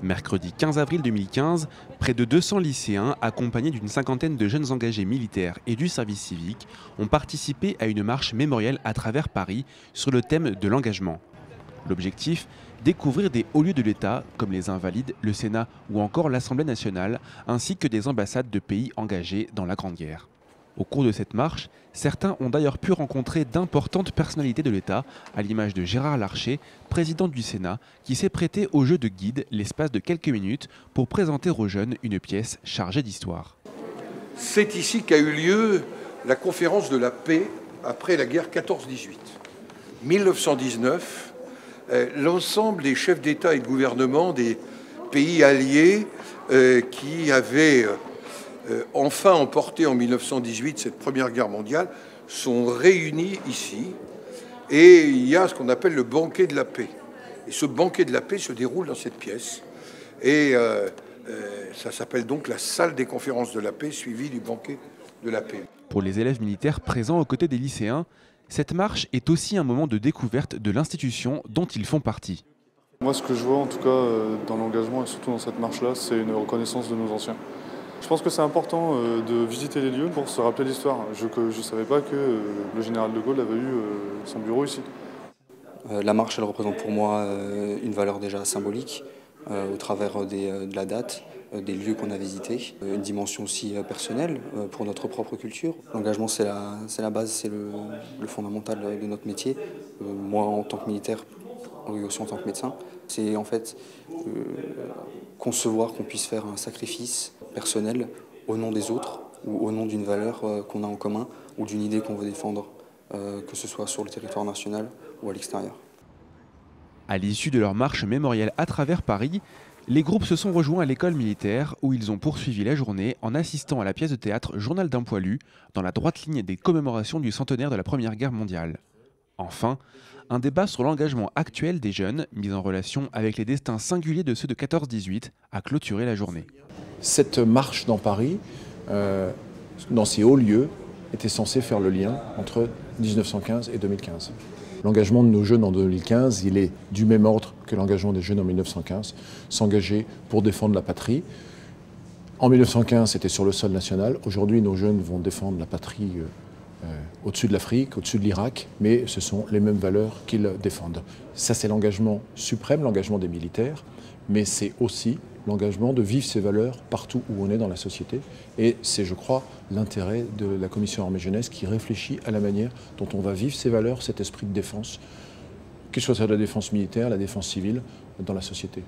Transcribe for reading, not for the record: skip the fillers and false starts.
Mercredi 15 avril 2015, près de 200 lycéens, accompagnés d'une cinquantaine de jeunes engagés militaires et du service civique, ont participé à une marche mémorielle à travers Paris sur le thème de l'engagement. L'objectif, découvrir des hauts lieux de l'État, comme les Invalides, le Sénat ou encore l'Assemblée nationale, ainsi que des ambassades de pays engagés dans la Grande Guerre. Au cours de cette marche, certains ont d'ailleurs pu rencontrer d'importantes personnalités de l'État, à l'image de Gérard Larcher, président du Sénat, qui s'est prêté au jeu de guide l'espace de quelques minutes pour présenter aux jeunes une pièce chargée d'histoire. C'est ici qu'a eu lieu la conférence de la paix après la guerre 14-18. 1919, l'ensemble des chefs d'État et de gouvernement des pays alliés qui avaient enfin emporté en 1918 cette première guerre mondiale sont réunis ici et il y a ce qu'on appelle le banquet de la paix. Et ce banquet de la paix se déroule dans cette pièce et ça s'appelle donc la salle des conférences de la paix suivie du banquet de la paix. Pour les élèves militaires présents aux côtés des lycéens, cette marche est aussi un moment de découverte de l'institution dont ils font partie. Moi, ce que je vois en tout cas dans l'engagement et surtout dans cette marche-là, c'est une reconnaissance de nos anciens. Je pense que c'est important de visiter les lieux pour se rappeler l'histoire. Je ne savais pas que le général de Gaulle avait eu son bureau ici. La marche, elle représente pour moi une valeur déjà symbolique au travers de la date, des lieux qu'on a visités, une dimension aussi personnelle pour notre propre culture. L'engagement, c'est la base, c'est le fondamental de notre métier. Moi, en tant que militaire, et aussi en tant que médecin, c'est en fait concevoir qu'on puisse faire un sacrifice personnel au nom des autres ou au nom d'une valeur qu'on a en commun ou d'une idée qu'on veut défendre, que ce soit sur le territoire national ou à l'extérieur. À l'issue de leur marche mémorielle à travers Paris, les groupes se sont rejoints à l'école militaire où ils ont poursuivi la journée en assistant à la pièce de théâtre Journal d'un poilu dans la droite ligne des commémorations du centenaire de la Première Guerre mondiale. Enfin, un débat sur l'engagement actuel des jeunes, mis en relation avec les destins singuliers de ceux de 14-18, a clôturé la journée. Cette marche dans Paris, dans ces hauts lieux, était censée faire le lien entre 1915 et 2015. L'engagement de nos jeunes en 2015, il est du même ordre que l'engagement des jeunes en 1915, s'engager pour défendre la patrie. En 1915, c'était sur le sol national. Aujourd'hui, nos jeunes vont défendre la patrie au-dessus de l'Afrique, au-dessus de l'Irak, mais ce sont les mêmes valeurs qu'ils défendent. Ça, c'est l'engagement suprême, l'engagement des militaires, mais c'est aussi l'engagement de vivre ces valeurs partout où on est dans la société. Et c'est, je crois, l'intérêt de la Commission Armée Jeunesse qui réfléchit à la manière dont on va vivre ces valeurs, cet esprit de défense, que ce soit la défense militaire, la défense civile, dans la société.